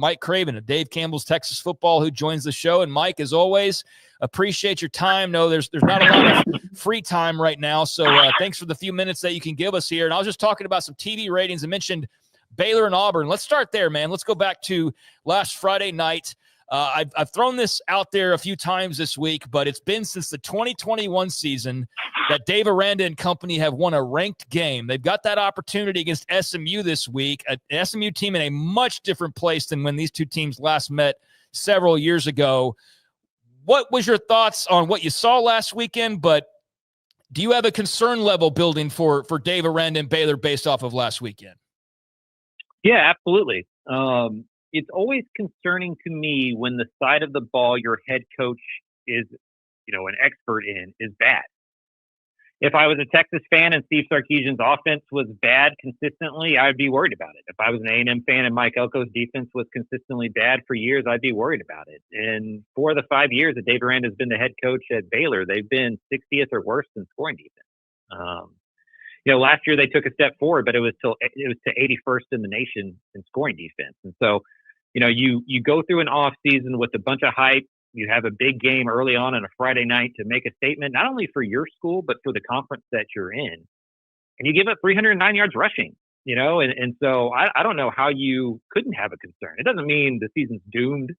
Mike Craven of Dave Campbell's Texas Football, who joins the show. And Mike, as always, appreciate your time. No, there's not a lot of free time right now, so thanks for the few minutes that you can give us here. And I was just talking about some TV ratings and mentioned Baylor and Auburn. Let's start there, man. Let's go back to last Friday night. I've thrown this out there a few times this week, but it's been since the 2021 season that Dave Aranda and company have won a ranked game. They've got that opportunity against SMU this week, an SMU team in a much different place than when these two teams last met several years ago. What was your thoughts on what you saw last weekend, but do you have a concern level building for Dave Aranda and Baylor based off of last weekend? Yeah, absolutely. It's always concerning to me when the side of the ball your head coach is, an expert in is bad. If I was a Texas fan and Steve Sarkisian's offense was bad consistently, I'd be worried about it. If I was an A&M fan and Mike Elko's defense was consistently bad for years, I'd be worried about it. And for the 5 years that Dave Aranda has been the head coach at Baylor, they've been 60th or worse in scoring defense. Last year they took a step forward, but it was to 81st in the nation in scoring defense. And so, you go through an off season with a bunch of hype. You have a big game early on a Friday night to make a statement, not only for your school, but for the conference that you're in. And you give up 309 yards rushing, and so I don't know how you couldn't have a concern. It doesn't mean the season's doomed,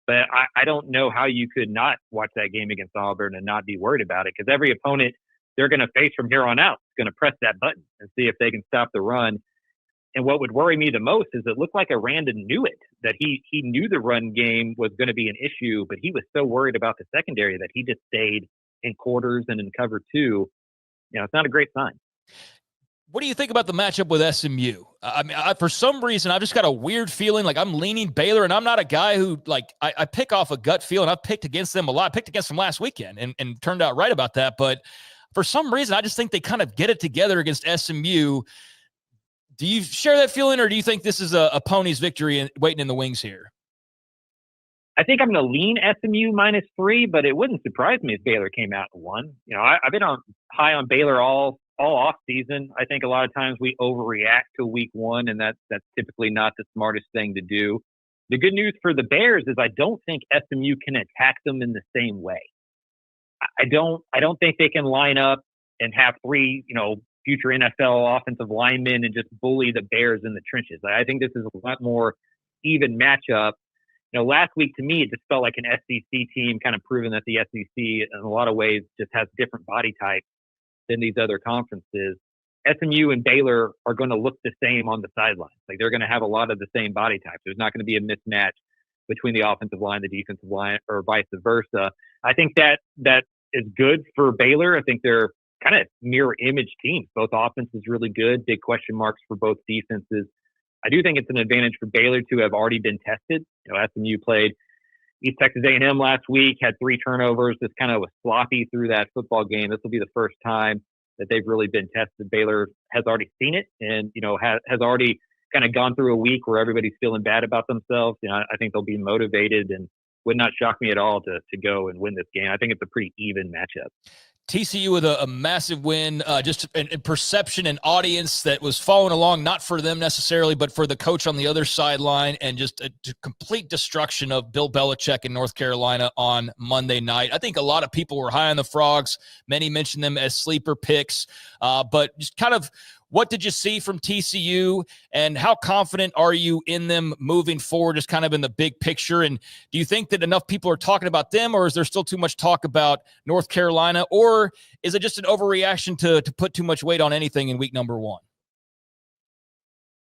but I don't know how you could not watch that game against Auburn and not be worried about it, because every opponent they're going to face from here on out is going to press that button and see if they can stop the run. And what would worry me the most is it looked like Aranda knew it, that he knew the run game was going to be an issue, but he was so worried about the secondary that he just stayed in quarters and in cover two. It's not a great sign. What do you think about the matchup with SMU? For some reason, I've just got a weird feeling like I'm leaning Baylor, and I'm not a guy who, I pick off a gut feel, and I've picked against them a lot. I picked against them last weekend and turned out right about that. But for some reason, I just think they kind of get it together against SMU. Do you share that feeling, or do you think this is a pony's victory waiting in the wings here? I think I'm going to lean SMU -3, but it wouldn't surprise me if Baylor came out and won. I've been high on Baylor all off season. I think a lot of times we overreact to week one, and that's typically not the smartest thing to do. The good news for the Bears is I don't think SMU can attack them in the same way. I don't think they can line up and have three, future NFL offensive linemen and just bully the Bears in the trenches. I think this is a lot more even matchup. Last week to me, it just felt like an SEC team, kind of proving that the SEC in a lot of ways just has different body types than these other conferences. SMU and Baylor are going to look the same on the sidelines. They're going to have a lot of the same body types. There's not going to be a mismatch between the offensive line, the defensive line, or vice versa. I think that is good for Baylor. I think they're kind of mirror image teams. Both offenses really good, big question marks for both defenses. I do think it's an advantage for Baylor to have already been tested. SMU played East Texas A&M last week, had 3 turnovers, just kind of was sloppy through that football game. This will be the first time that they've really been tested. Baylor has already seen it and, has already kind of gone through a week where everybody's feeling bad about themselves. I think they'll be motivated, and would not shock me at all to go and win this game. I think it's a pretty even matchup. TCU with a massive win, just in perception and audience that was following along, not for them necessarily, but for the coach on the other sideline, and just a complete destruction of Bill Belichick in North Carolina on Monday night. I think a lot of people were high on the Frogs. Many mentioned them as sleeper picks, but just kind of what did you see from TCU, and how confident are you in them moving forward, just kind of in the big picture? And do you think that enough people are talking about them, or is there still too much talk about North Carolina, or is it just an overreaction to put too much weight on anything in week number 1?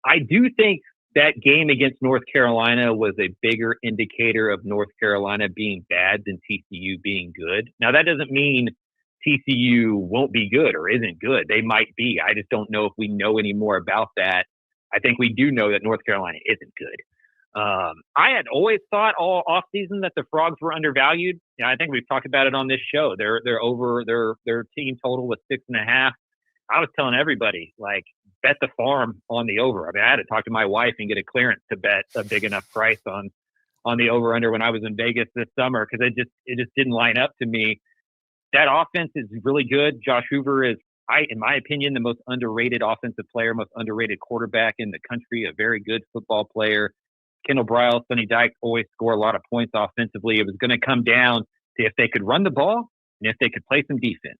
I do think that game against North Carolina was a bigger indicator of North Carolina being bad than TCU being good. Now, that doesn't mean TCU won't be good or isn't good. They might be. I just don't know if we know any more about that. I think we do know that North Carolina isn't good. I had always thought all offseason that the Frogs were undervalued. I think we've talked about it on this show. They're over their team total was 6.5. I was telling everybody, bet the farm on the over. I had to talk to my wife and get a clearance to bet a big enough price on the over under when I was in Vegas this summer, because it just didn't line up to me. That offense is really good. Josh Hoover is, in my opinion, the most underrated offensive player, most underrated quarterback in the country, a very good football player. Kendall Briles, Sonny Dykes always score a lot of points offensively. It was going to come down to if they could run the ball and if they could play some defense.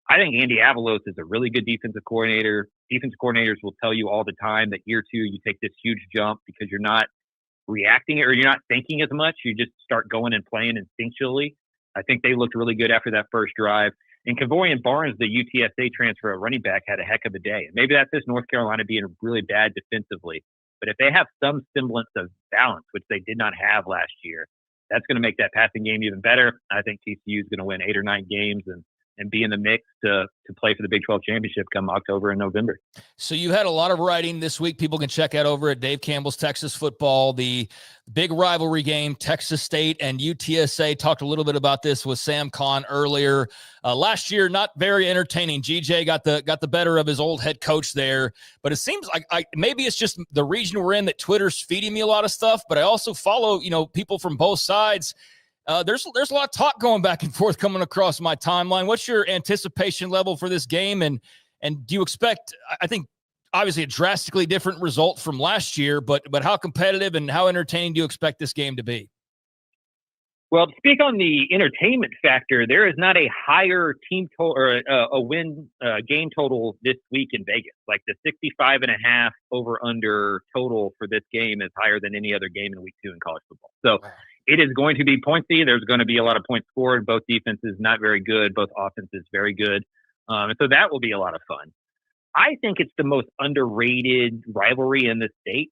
I think Andy Avalos is a really good defensive coordinator. Defensive coordinators will tell you all the time that year two, you take this huge jump because you're not reacting or you're not thinking as much. You just start going and playing instinctually. I think they looked really good after that first drive. And Kavorian Barnes, the UTSA transfer at running back, had a heck of a day. And maybe that's just North Carolina being really bad defensively. But if they have some semblance of balance, which they did not have last year, that's going to make that passing game even better. I think TCU is going to win 8 or 9 games and be in the mix to play for the Big 12 championship come October and November. So you had a lot of writing this week. People can check out over at Dave Campbell's Texas Football, the big rivalry game, Texas State and UTSA. Talked a little bit about this with Sam Kahn earlier. Last year, not very entertaining. GJ got the better of his old head coach there, but it seems like maybe it's just the region we're in that Twitter's feeding me a lot of stuff, but I also follow, people from both sides. There's a lot of talk going back and forth coming across my timeline. What's your anticipation level for this game? And do you expect, I think, obviously a drastically different result from last year, but how competitive and how entertaining do you expect this game to be? Well, to speak on the entertainment factor, there is not a higher team total or a win game total this week in Vegas. Like the 65.5 over under total for this game is higher than any other game in week 2 in college football. So it is going to be pointsy. There's going to be a lot of points scored. Both defenses not very good. Both offenses very good. And so that will be a lot of fun. I think it's the most underrated rivalry in the state.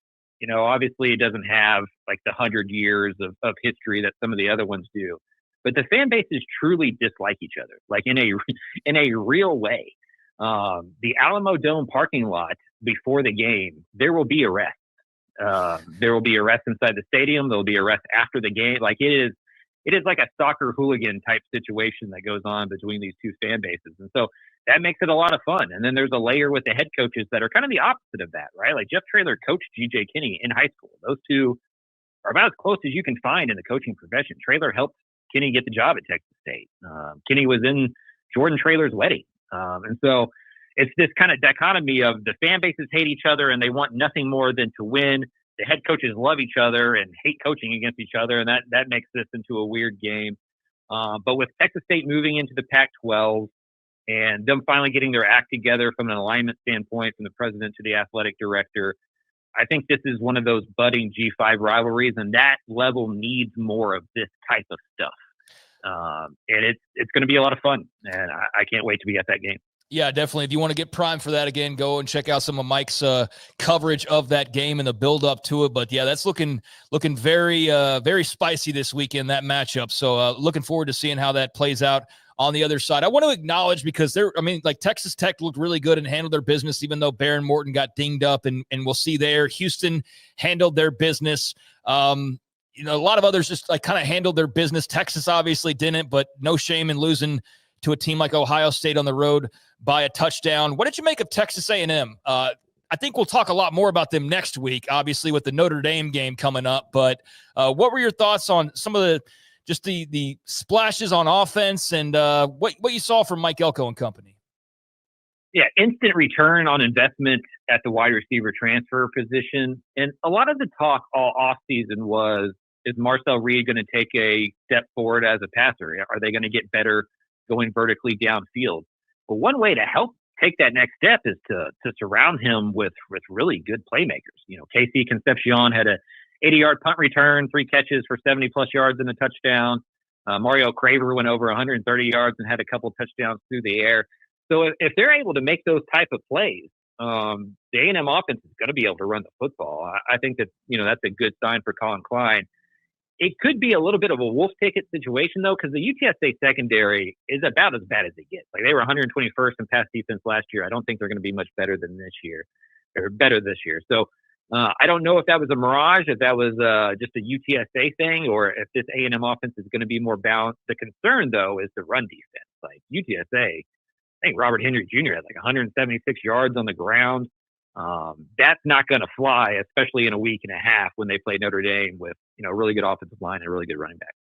Obviously it doesn't have like the 100 years of history that some of the other ones do, but the fan bases truly dislike each other, like in a real way. The Alamo Dome parking lot before the game, there will be arrests. There will be arrests inside the stadium. There will be arrests after the game. Like it is like a soccer hooligan type situation that goes on between these two fan bases. And so that makes it a lot of fun. And then there's a layer with the head coaches that are kind of the opposite of that, right? Like Jeff Traylor coached G.J. Kinney in high school. Those two are about as close as you can find in the coaching profession. Traylor helped Kinney get the job at Texas State. Kinney was in Jordan Traylor's wedding. And so it's this kind of dichotomy of the fan bases hate each other and they want nothing more than to win. The head coaches love each other and hate coaching against each other. And that makes this into a weird game. But with Texas State moving into the Pac-12 and them finally getting their act together from an alignment standpoint, from the president to the athletic director, I think this is one of those budding G5 rivalries, and that level needs more of this type of stuff. And it's going to be a lot of fun, and I can't wait to be at that game. Yeah, definitely. If you want to get primed for that again, go and check out some of Mike's coverage of that game and the build up to it. But yeah, that's looking very, very spicy this weekend, that matchup. So looking forward to seeing how that plays out on the other side. I want to acknowledge because Texas Tech looked really good and handled their business, even though Baron Morton got dinged up, and we'll see there. Houston handled their business. A lot of others just kind of handled their business. Texas obviously didn't, but no shame in losing to a team like Ohio State on the road by a touchdown. What did you make of Texas A&M? I think we'll talk a lot more about them next week, obviously with the Notre Dame game coming up. But what were your thoughts on some of the splashes on offense and what you saw from Mike Elko and company? Yeah, instant return on investment at the wide receiver transfer position. And a lot of the talk all offseason is Marcel Reed going to take a step forward as a passer? Are they going to get better going vertically downfield? But one way to help take that next step is to surround him with really good playmakers. Casey Concepcion had a 80-yard punt return, 3 catches for 70-plus yards and a touchdown. Mario Craver went over 130 yards and had a couple touchdowns through the air. So if they're able to make those type of plays, the A&M offense is going to be able to run the football. I think that, that's a good sign for Colin Klein. It could be a little bit of a wolf ticket situation, though, because the UTSA secondary is about as bad as it gets. Like, they were 121st in pass defense last year. I don't think they're going to be much better than this year, or better this year. So I don't know if that was a mirage, if that was just a UTSA thing, or if this A&M offense is going to be more balanced. The concern, though, is the run defense. Like, UTSA, I think Robert Henry Jr. had like 176 yards on the ground. That's not going to fly, especially in a week and a half when they play Notre Dame with, a really good offensive line and a really good running back.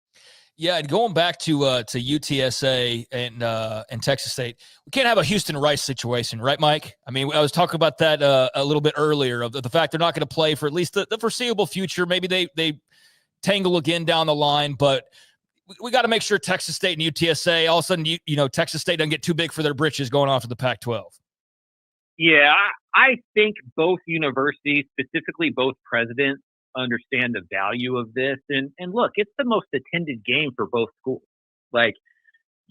Yeah, and going back to UTSA and Texas State, we can't have a Houston-Rice situation, right, Mike? I mean, I was talking about that a little bit earlier, of the fact they're not going to play for at least the foreseeable future. Maybe they tangle again down the line, but we got to make sure Texas State and UTSA, all of a sudden, you know, Texas State doesn't get too big for their britches going off to the Pac-12. Yeah, I think both universities, specifically both presidents, understand the value of this. And look, it's the most attended game for both schools. Like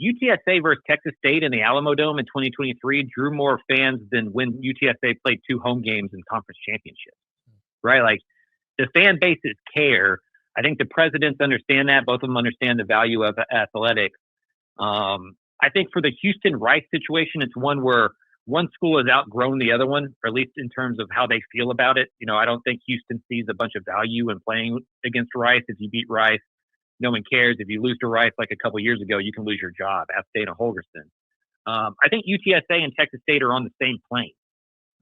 UTSA versus Texas State in the Alamo Dome in 2023 drew more fans than when UTSA played 2 home games in conference championships, right? Like the fan bases care. I think the presidents understand that. Both of them understand the value of athletics. I think for the Houston-Rice situation, it's one where one school has outgrown the other one, or at least in terms of how they feel about it. You know, I don't think Houston sees a bunch of value in playing against Rice. If you beat Rice, no one cares. If you lose to Rice like a couple years ago, you can lose your job. Ask Dana Holgerson. I think UTSA and Texas State are on the same plane.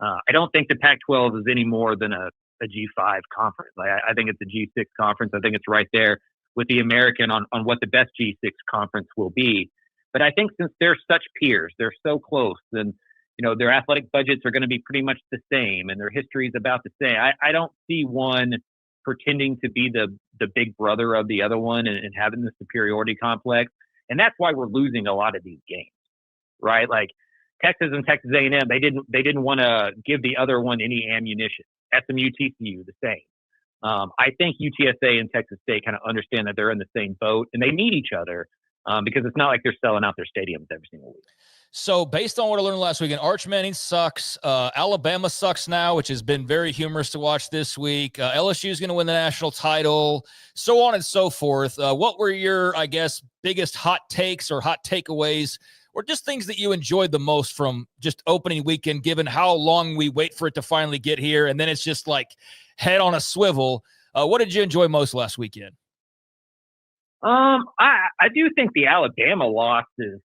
I don't think the Pac-12 is any more than a G5 conference. I think it's a G6 conference. I think it's right there with the American on what the best G6 conference will be. But I think since they're such peers, they're so close, and you know, their athletic budgets are going to be pretty much the same, and their history is about the same. I don't see one pretending to be the big brother of the other one and having the superiority complex. And that's why we're losing a lot of these games, right? Like Texas and Texas A&M, they didn't want to give the other one any ammunition. SMU, TCU, the same. I think UTSA and Texas State kind of understand that they're in the same boat, and they need each other because it's not like they're selling out their stadiums every single week. So based on what I learned last weekend, Arch Manning sucks. Alabama sucks now, which has been very humorous to watch this week. LSU is going to win the national title, so on and so forth. What were your, I guess, biggest hot takes or hot takeaways, or just things that you enjoyed the most from just opening weekend, given how long we wait for it to finally get here, and then it's just like head on a swivel? What did you enjoy most last weekend? I do think the Alabama loss is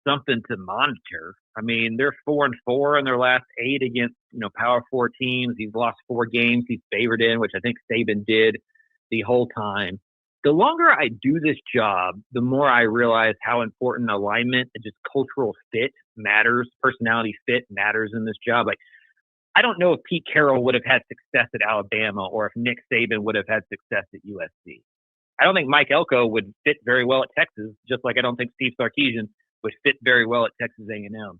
something to monitor. I mean, they're 4-4 in their last 8 against, you know, Power 4 teams. He's lost 4 games he's favored in, which I think Saban did the whole time. The longer I do this job, the more I realize how important alignment and just cultural fit matters, personality fit matters in this job. Like, I don't know if Pete Carroll would have had success at Alabama or if Nick Saban would have had success at USC. I don't think Mike Elko would fit very well at Texas, just like I don't think Steve Sarkisian would fit very well at Texas A&M.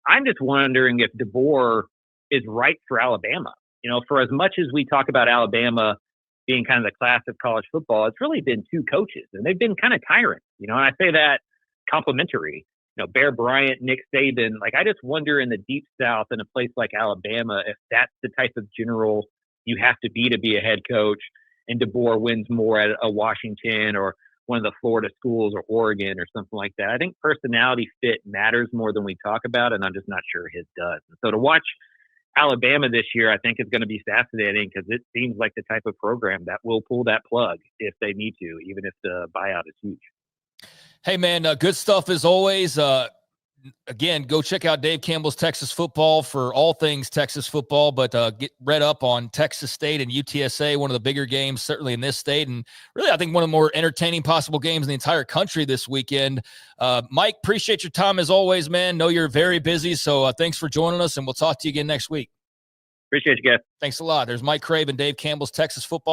I'm just wondering if DeBoer is right for Alabama. You know, for as much as we talk about Alabama being kind of the class of college football, it's really been 2 coaches, and they've been kind of tyrants. You know, and I say that complimentary. You know, Bear Bryant, Nick Saban. Like, I just wonder in the Deep South, in a place like Alabama, if that's the type of general you have to be a head coach, and DeBoer wins more at a Washington or one of the Florida schools or Oregon or something like that. I think personality fit matters more than we talk about, and I'm just not sure his does. And so to watch Alabama this year, I think is going to be fascinating because it seems like the type of program that will pull that plug if they need to, even if the buyout is huge. Hey, man, good stuff as always. Again, go check out Dave Campbell's Texas Football for all things Texas football, but get read up on Texas State and UTSA, one of the bigger games, certainly in this state, and really I think one of the more entertaining possible games in the entire country this weekend. Mike, appreciate your time as always, man. Know you're very busy, so thanks for joining us, and we'll talk to you again next week. Appreciate you guys. Thanks a lot. There's Mike Craven, Dave Campbell's Texas Football.